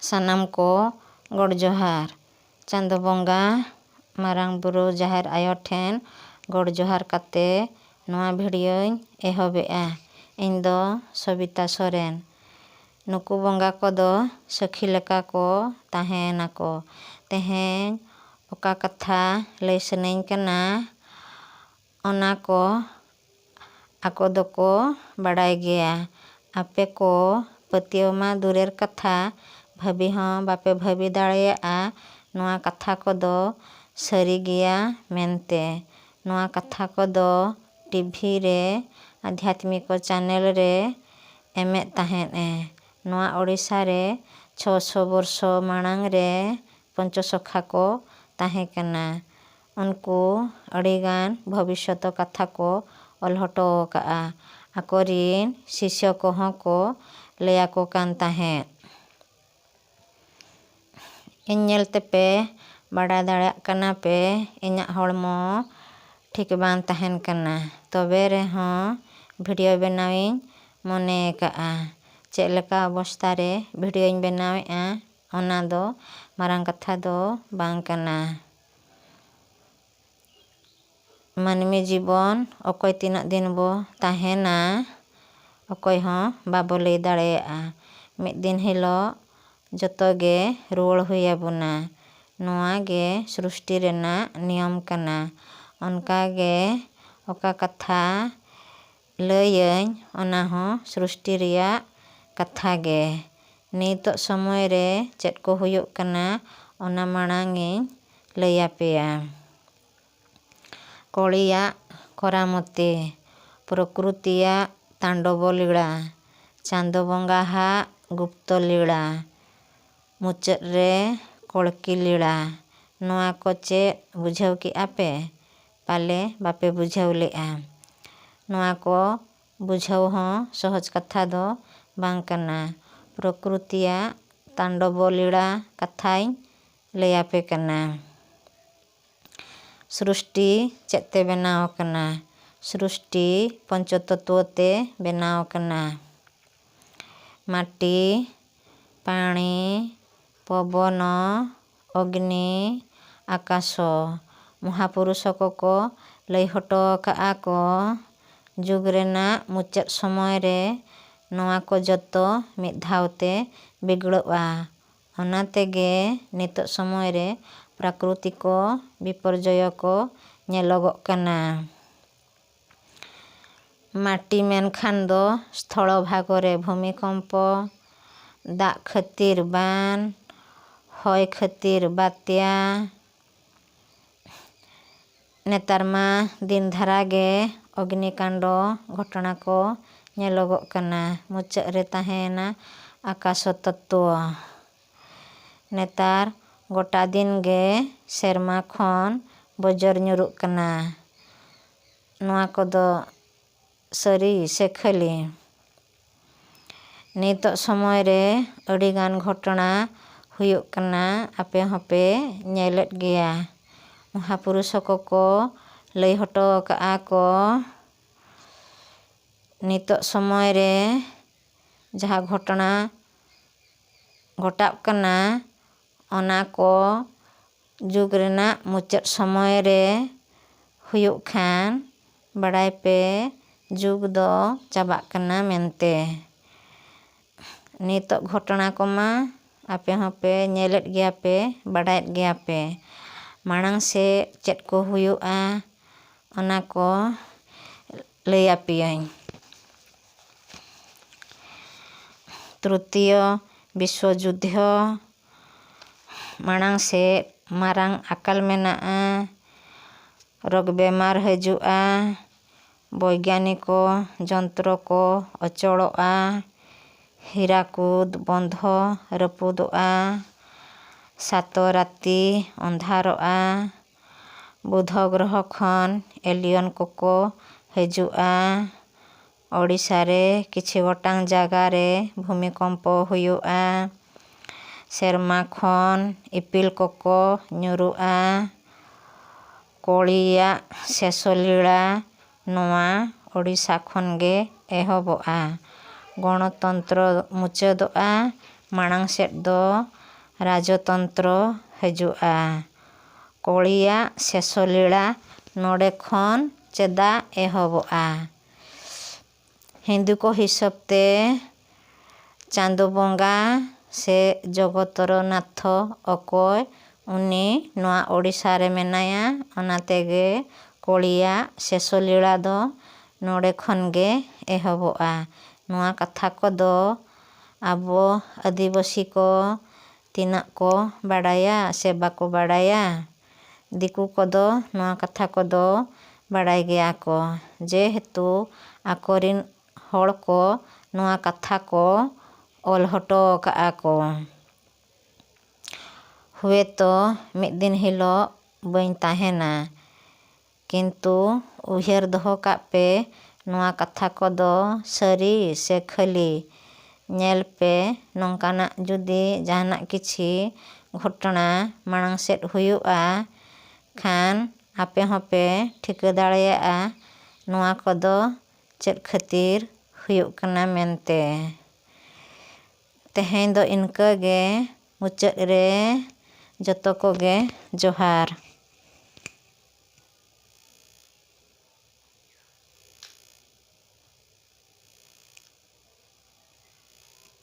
ᱥᱟᱱᱟᱢ ᱠᱚ ᱜᱚᱰ ᱡᱚᱦᱟᱨ᱾ ᱪᱟᱸᱫᱳ ᱵᱚᱸᱜᱟ ᱢᱟᱨᱟᱝ ᱵᱩᱨᱩ ᱡᱟᱦᱮᱨ ᱟᱭᱳ ᱴᱷᱮᱱ ᱜᱚᱰ ᱡᱚᱦᱟᱨ ᱠᱟᱛᱮ ᱱᱚᱣᱟ ᱵᱷᱤᱰᱤᱭᱳᱧ ᱮᱦᱚᱵᱮᱜᱼᱟ᱾ ᱤᱧ ᱫᱚ ᱥᱚᱵᱤᱛᱟ ᱥᱚᱨᱮᱱ᱾ ᱱᱩᱠᱩ ᱵᱚᱸᱜᱟ ᱠᱚᱫᱚ ᱥᱟᱹᱠᱷᱤ ᱞᱮᱠᱟ ko ᱛᱟᱦᱮᱱᱟᱠᱚ᱾ ᱛᱮᱦᱮᱧ ᱚᱠᱟ ᱠᱟᱛᱷᱟ ᱞᱟᱹᱭ ᱥᱟᱱᱟᱧ ᱠᱟᱱᱟ ᱚᱱᱟ ko ako doko baday gaya। ᱟᱯᱮ ko ᱯᱟᱹᱛᱭᱟᱹᱣ ᱢᱟ ᱫᱩᱨᱮᱨ ᱠᱟᱛᱷᱟ ᱵᱷᱟᱹᱵᱤ ᱦᱚᱸ ᱵᱟᱯᱮ ᱵᱷᱟᱹᱵᱤ ᱫᱟᱲᱮᱭᱟᱜᱼᱟ ᱱᱚᱣᱟ ᱠᱟᱛᱷᱟ ᱠᱚᱫᱚ ᱥᱟᱹᱨᱤ ᱜᱮᱭᱟ ᱢᱮᱱᱛᱮ᱾ ᱱᱚᱣᱟ ᱠᱟᱛᱷᱟ ᱠᱚᱫᱚ ᱴᱤᱵᱷᱤ ᱨᱮ ᱟᱫᱷᱭᱟᱛᱢᱤᱠ ᱪᱮᱱᱮᱞ ᱨᱮ ᱮᱢᱮᱫ ᱛᱟᱦᱮᱸᱫ-ᱮ᱾ ᱱᱚᱣᱟ ᱳᱲᱤᱥᱟ ᱨᱮ 600 ᱵᱚᱨᱥᱚ ᱢᱟᱲᱟᱝ ᱨᱮ ᱯᱚᱧᱪᱚᱥᱚᱠᱷᱟ ko ᱛᱟᱦᱮᱸ ᱠᱟᱱᱟ᱾ ᱩᱱᱠᱩ ᱟᱹᱰᱤᱜᱟᱱ ᱵᱷᱚᱵᱤᱥᱥᱚᱛ ᱠᱟᱛᱷᱟ ko ᱚᱞ ᱦᱚᱴᱚ ᱟᱠᱟᱜᱼᱟ᱾ ᱟᱠᱚᱨᱤᱱ ᱥᱤᱥᱥᱚ ᱠᱚᱦᱚᱸ ko ᱞᱟᱹᱭᱟᱠᱚ ᱠᱟᱱ ᱛᱟᱦᱮᱸᱫ᱾ ᱤᱧ ᱧᱮᱞ ᱛᱮᱯᱮ ᱵᱟᱰᱟᱭ ᱫᱟᱲᱮᱭᱟᱜ ᱠᱟᱱᱟ ᱯᱮ ᱤᱧᱟᱹᱜ ᱦᱚᱲᱢᱚ ᱴᱷᱤᱠ ᱵᱟᱝ ᱛᱟᱦᱮᱱ ᱠᱟᱱᱟ᱾ ᱛᱚᱵᱮ ᱨᱮᱦᱚᱸ ᱵᱷᱤᱰᱤᱭᱳ ᱵᱮᱱᱟᱣᱤᱧ ᱢᱚᱱᱮ ᱟᱠᱟᱜᱼᱟ᱾ ᱪᱮᱫ ᱞᱮᱠᱟ ᱚᱵᱚᱥᱛᱷᱟ ᱨᱮ ᱵᱷᱤᱰᱤᱭᱳᱧ ᱵᱮᱱᱟᱣᱮᱜᱼᱟ ᱚᱱᱟ ᱫᱚ ᱢᱟᱨᱟᱝ ᱠᱟᱛᱷᱟ ᱫᱚ ᱵᱟᱝ ᱠᱟᱱᱟ᱾ ᱢᱟᱹᱱᱢᱤ ᱡᱤᱵᱚᱱ ᱚᱠᱚᱭ ᱛᱤᱱᱟᱹᱜ ᱫᱤᱱ ᱵᱚ ᱛᱟᱦᱮᱱᱟ ᱚᱠᱚᱭ ᱦᱚᱸ ᱵᱟᱵᱚ ᱞᱟᱹᱭ ᱫᱟᱲᱮᱭᱟᱜᱼᱟ᱾ ᱢᱤᱫ ᱫᱤᱱ ᱦᱤᱞᱳᱜ ᱡᱚᱛᱚ ᱜᱮ ᱨᱩᱣᱟᱹᱲ ᱦᱩᱭ ᱟᱵᱚᱱᱟ᱾ ᱱᱚᱣᱟ ᱜᱮ ᱥᱨᱤᱥᱴᱤ ᱨᱮᱱᱟᱜ ᱱᱤᱭᱚᱢ ᱠᱟᱱᱟ᱾ ᱚᱱᱠᱟ ᱜᱮ ᱚᱠᱟ ᱠᱟᱛᱷᱟ ᱞᱟᱹᱭᱟᱹᱧ ᱚᱱᱟ ᱦᱚᱸ ᱥᱨᱤᱥᱴᱤ ᱨᱮᱭᱟᱜ ᱠᱟᱛᱷᱟ ᱜᱮ᱾ ᱱᱤᱛᱚᱜ ᱥᱚᱢᱚᱭ ᱨᱮ ᱪᱮᱫ ko ᱦᱩᱭᱩᱜ ᱠᱟᱱᱟ ᱚᱱᱟ ᱢᱟᱲᱟᱝ ᱤᱧ ᱞᱟᱹᱭ ᱟᱯᱮᱭᱟ᱾ ᱠᱚᱲᱤᱭᱟᱜ ᱠᱚᱨᱟᱢᱚᱛᱤ, ᱯᱨᱚᱠᱨᱩᱛᱤᱭᱟᱜ ᱛᱟᱱᱰᱚᱵᱚ ᱞᱤᱞᱟ, ᱪᱟᱸᱫᱳ ᱵᱚᱸᱜᱟᱣᱟᱜ ᱜᱩᱯᱛᱚ ᱞᱤᱞᱟ, ᱢᱩᱪᱟᱹᱫ ᱨᱮ ᱠᱚᱲᱠᱤ ᱞᱤᱞᱟ᱾ ᱱᱚᱣᱟ ko ᱪᱮᱫ ᱵᱩᱡᱷᱟᱹᱣ ᱠᱮᱜᱼᱟ ᱯᱮ? ᱯᱟᱞᱮ ᱵᱟᱯᱮ ᱵᱩᱡᱷᱟᱹᱣ ᱞᱮᱜᱼᱟ᱾ ᱱᱚᱣᱟ ko ᱵᱩᱡᱷᱟᱹᱣ ᱦᱚᱸ ᱥᱚᱦᱚᱡ ᱠᱟᱛᱷᱟ ᱫᱚ ᱵᱟᱝ ᱠᱟᱱᱟ᱾ ᱯᱨᱚᱠᱨᱩᱛᱤᱭᱟᱜ ᱛᱟᱱᱰᱚᱵᱚ ᱞᱤᱞᱟ ᱠᱟᱛᱷᱟᱧ ᱞᱟᱹᱭᱟᱯᱮ ᱠᱟᱱᱟ᱾ ᱥᱨᱤᱥᱴᱤ ᱪᱮᱫ ᱛᱮ ᱵᱮᱱᱟᱣ ᱟᱠᱟᱱᱟ? ᱥᱨᱤᱥᱴᱤ ᱯᱚᱧᱪᱚ ᱛᱚᱛᱛᱚ ᱛᱮ ᱵᱮᱱᱟᱣ ᱟᱠᱟᱱᱟ᱾ ମାଟି, ପାଣି, ପବନ, ଅଗ୍ନି, ଆକାଶ। ମହାପୁରୁଷ koko ᱞᱟᱹᱭ ᱦᱚᱴᱚ ᱟᱠᱟᱜᱼᱟ ko ᱡᱩᱜᱽ ᱨᱮᱱᱟᱜ ᱢᱩᱪᱟᱹᱫ ᱥᱚᱢᱚᱭ ᱨᱮ ᱱᱚᱣᱟ ko ᱡᱚᱛᱚ ᱢᱤᱫ ᱫᱷᱟᱣ ᱛᱮ ᱵᱤᱜᱽᱲᱟᱹᱜᱼᱟ᱾ ᱚᱱᱟ ᱛᱮᱜᱮ ᱱᱤᱛᱚᱜ ᱥᱚᱢᱚᱭ ᱨᱮ ᱯᱨᱟᱠᱨᱤᱛᱤᱠ ᱵᱤᱯᱚᱨᱡᱚᱭ ko ᱧᱮᱞᱚᱜᱚᱜ ᱠᱟᱱᱟ। ମାଟି ମେନᱠᱷᱟᱱ ᱫᱚ ᱥᱛᱷᱚᱞ ᱵᱷᱟᱜᱚᱨᱮ ᱵᱷୂᱢᱤᱠᱚᱢᱯᱚ, ᱫᱟᱜ ᱠᱷᱟᱹᱛᱤᱨ ᱵᱟᱱ, ᱦᱚᱭ ᱠᱷᱟᱹᱛᱤᱨ ᱵᱟᱛᱭᱟ। ᱱᱮᱛᱟᱨ ᱢᱟ ᱫᱤᱱ ᱫᱷᱟᱨᱟ ᱜᱮ ᱚᱜᱽᱱᱤᱠᱟᱱᱰᱚ ᱜᱷᱚᱴᱚᱱᱟ ko ᱧᱮᱞᱚᱜᱚᱜ ᱠᱟᱱᱟ। ᱢᱩᱪᱟᱹᱫ ᱨᱮ ᱛᱟᱦᱮᱸᱭᱮᱱᱟ ᱟᱠᱟᱥᱚ ᱛᱚᱛᱛᱚ। ᱱᱮᱛᱟᱨ ᱜᱚᱴᱟ ᱫᱤᱱ ᱜᱮ ᱥᱮᱨᱢᱟ ᱠᱷᱚᱱ ᱵᱚᱡᱚᱨ ᱧᱩᱨᱩᱜ ᱠᱟᱱᱟ। ᱱᱚᱣᱟ ᱠᱚᱫᱚ ᱥᱟᱹᱨᱤ ᱥᱮ ᱠᱷᱟᱹᱞᱤ? ᱱᱤᱛᱚᱜ ᱥᱚᱢᱚᱭ ᱨᱮ ᱟᱹᱰᱤᱜᱟᱱ ᱜᱷᱚᱴᱚᱱᱟ ᱦᱩᱭᱩᱜ ᱠᱟᱱᱟ ᱟᱯᱮ ᱦᱚᱸᱯᱮ ᱧᱮᱞᱮᱫ ᱜᱮᱭᱟ। ᱢᱚᱦᱟᱯᱩᱨᱩᱥ koko ᱞᱟᱹᱭ ᱦᱚᱴᱚ ᱟᱠᱟᱜᱼᱟ ko ᱱᱤᱛᱚᱜ ᱥᱚᱢᱚᱭ ᱨᱮ ᱡᱟᱦᱟᱸ ᱜᱷᱚᱴᱚᱱᱟ ᱜᱷᱚᱴᱟᱜ ᱠᱟᱱᱟ ᱚᱱᱟ ko ᱡᱩᱜᱽ ᱨᱮᱱᱟᱜ ᱢᱩᱪᱟᱹᱫ ᱥᱚᱢᱚᱭ ᱨᱮ ᱦᱩᱭᱩᱜ ᱠᱷᱟᱱ ᱵᱟᱲᱟᱭ ᱯᱮ ᱡᱩᱜᱽ ᱫᱚ ᱪᱟᱵᱟᱜ ᱠᱟᱱᱟ ᱢᱮᱱᱛᱮ। ᱱᱤᱛᱚᱜ ᱜᱷᱚᱴᱚᱱᱟ ᱠᱚᱢᱟ ᱟᱯᱮ ᱦᱚᱸᱯᱮ ᱧᱮᱞᱮᱫ ᱜᱮᱭᱟ ᱯᱮ ᱵᱟᱰᱟᱭᱮᱫ ᱜᱮᱭᱟ ᱯᱮ। ᱢᱟᱲᱟᱝ ᱥᱮᱫ ᱪᱮᱫ ko ᱦᱩᱭᱩᱜᱼᱟ ᱚᱱᱟ ko ᱞᱟᱹᱭ ᱟᱯᱮᱭᱟᱹᱧ। ᱛᱨᱤᱛᱤᱭᱚ ᱵᱤᱥᱥᱚ ᱡᱩᱫᱽᱫᱷᱚ ᱢᱟᱲᱟᱝ ᱥᱮᱫ ᱢᱟᱨᱟᱝ ᱟᱠᱟᱞ ᱢᱮᱱᱟᱜᱼᱟ, ᱨᱳᱜᱽ ᱵᱮᱢᱟᱨ ᱦᱤᱡᱩᱜᱼᱟ, ᱵᱳᱭᱜᱟᱱᱤᱠ ᱡᱚᱱᱛᱨᱚ ko ᱚᱪᱚᱲᱚᱜᱼᱟ, ହୀରାକୁଦ ବନ୍ଧ ରାପୁଦᱚᱜᱼᱟ, ସାତ ରାତି ଅନ୍ଧାରᱚᱜᱼᱟ, ବୁଧ ଗ୍ରହ ᱠᱷᱚᱱ ଏଲିଅନ koko ᱦᱤᱡᱩᱜᱼᱟ, ଓଡ଼ିଶାରେ କିଛି ଗୋଟାଂ ଜାଗାରେ ଭୂମିକମ୍ପ ହୁᱭᱩᱜᱼᱟ, ᱥᱮᱨᱢᱟ ᱠᱷᱚᱱ ᱤᱯᱤᱞ koko ᱧᱩᱨᱩᱜᱼᱟ, ᱠᱚᱲᱤᱭᱟᱜ ᱥᱮᱥᱚ ᱞᱤᱞᱟ ᱱᱚᱣᱟ ᱳᱲᱤᱥᱟ ᱠᱷᱚᱱ ᱜᱮ ᱮᱦᱚᱵᱚᱜᱼᱟ, ᱜᱚଣᱛᱚᱱᱛᱨᱚ ᱢᱩᱪᱟᱹᱫᱚᱜᱼᱟ, ᱢᱟᱲᱟᱝ ᱥᱮᱫ ᱫᱚ ᱨᱟᱡᱽᱛᱚᱱᱛᱨᱚ ᱦᱤᱡᱩᱜᱼᱟ᱾ ᱠᱚᱲᱤᱭᱟᱜ ᱥᱮᱥᱚ ᱞᱤᱞᱟ ᱱᱚᱰᱮ ᱠᱷᱚᱱ ᱪᱮᱫᱟᱜ ᱮᱦᱚᱵᱚᱜᱼᱟ? ᱦᱤᱱᱫᱩ ᱠᱚ ᱦᱤᱥᱟᱹᱵ ᱛᱮ ᱪᱟᱸᱫᱳ ᱵᱚᱸᱜᱟ ᱥᱮ ᱡᱚᱜᱚᱛᱛᱚᱨᱚ ᱱᱟᱛᱷᱚ ᱚᱠᱚᱭ ᱩᱱᱤ ᱱᱚᱣᱟ ᱳᱰᱤᱥᱟ ᱨᱮ ᱢᱮᱱᱟᱭᱟ, ᱚᱱᱟ ᱛᱮᱜᱮ ᱠᱚᱲᱤᱭᱟᱜ ᱥᱮᱥᱚ ᱞᱤᱞᱟ ᱫᱚ ᱱᱚᱰᱮ ᱠᱷᱚᱱ ᱜᱮ ᱮᱦᱚᱵᱚᱜᱼᱟ᱾ ᱱᱚᱣᱟ ᱠᱟᱛᱷᱟ ᱠᱚᱫᱚ ᱟᱵᱚ ᱟᱹᱫᱤᱵᱟᱹᱥᱤ ko ᱛᱤᱱᱟᱹᱜ ko ᱵᱟᱲᱟᱭᱟ ᱥᱮ ᱵᱟᱠᱚ ᱵᱟᱲᱟᱭᱟ? ᱫᱤᱠᱩ ᱠᱚᱫᱚ ᱱᱚᱣᱟ ᱠᱟᱛᱷᱟ ᱠᱚᱫᱚ ᱵᱟᱲᱟᱭ ᱜᱮᱭᱟ ko, ᱡᱮᱦᱮᱛᱩ ᱟᱠᱚᱨᱤᱱ ᱦᱚᱲ ko ᱱᱚᱣᱟ ᱠᱟᱛᱷᱟ ko ᱚᱞ ᱦᱚᱴᱚ ᱠᱟᱜᱼᱟ ko᱾ ᱦᱳᱭᱛᱳ ᱢᱤᱫ ᱫᱤᱱ ᱦᱤᱞᱳᱜ ᱵᱟᱹᱧ ᱛᱟᱦᱮᱱᱟ, ᱠᱤᱱᱛᱩ ᱩᱭᱦᱟᱹᱨ ᱫᱚᱦᱚ ᱠᱟᱜ ᱯᱮ ᱱᱚᱣᱟ ᱠᱟᱛᱷᱟ ᱠᱚᱫᱚ ᱥᱟᱹᱨᱤ ᱥᱮ ᱠᱷᱟᱹᱞᱤ᱾ ᱧᱮᱞ ᱯᱮ ᱱᱚᱝᱠᱟᱱᱟᱜ ᱡᱩᱫᱤ ᱡᱟᱦᱟᱱᱟᱜ ᱠᱤᱪᱷᱤ ᱜᱷᱚᱴᱚᱱᱟ ᱢᱟᱲᱟᱝ ᱥᱮᱫ ᱦᱩᱭᱩᱜᱼᱟ ᱠᱷᱟᱱ ᱟᱯᱮ ᱦᱚᱸᱯᱮ ᱴᱷᱤᱠᱟᱹ ᱫᱟᱲᱮᱭᱟᱜᱼᱟ ᱱᱚᱣᱟ ᱠᱚᱫᱚ ᱪᱮᱫ ᱠᱷᱟᱹᱛᱤᱨ ᱦᱩᱭᱩᱜ ᱠᱟᱱᱟ ᱢᱮᱱᱛᱮ᱾ ᱛᱮᱦᱮᱧ ᱫᱚ ᱤᱱᱠᱟᱹ ᱜᱮ, ᱢᱩᱪᱟᱹᱫ ᱨᱮ ᱡᱚᱛᱚ ᱠᱚᱜᱮ ᱡᱚᱦᱟᱨ᱾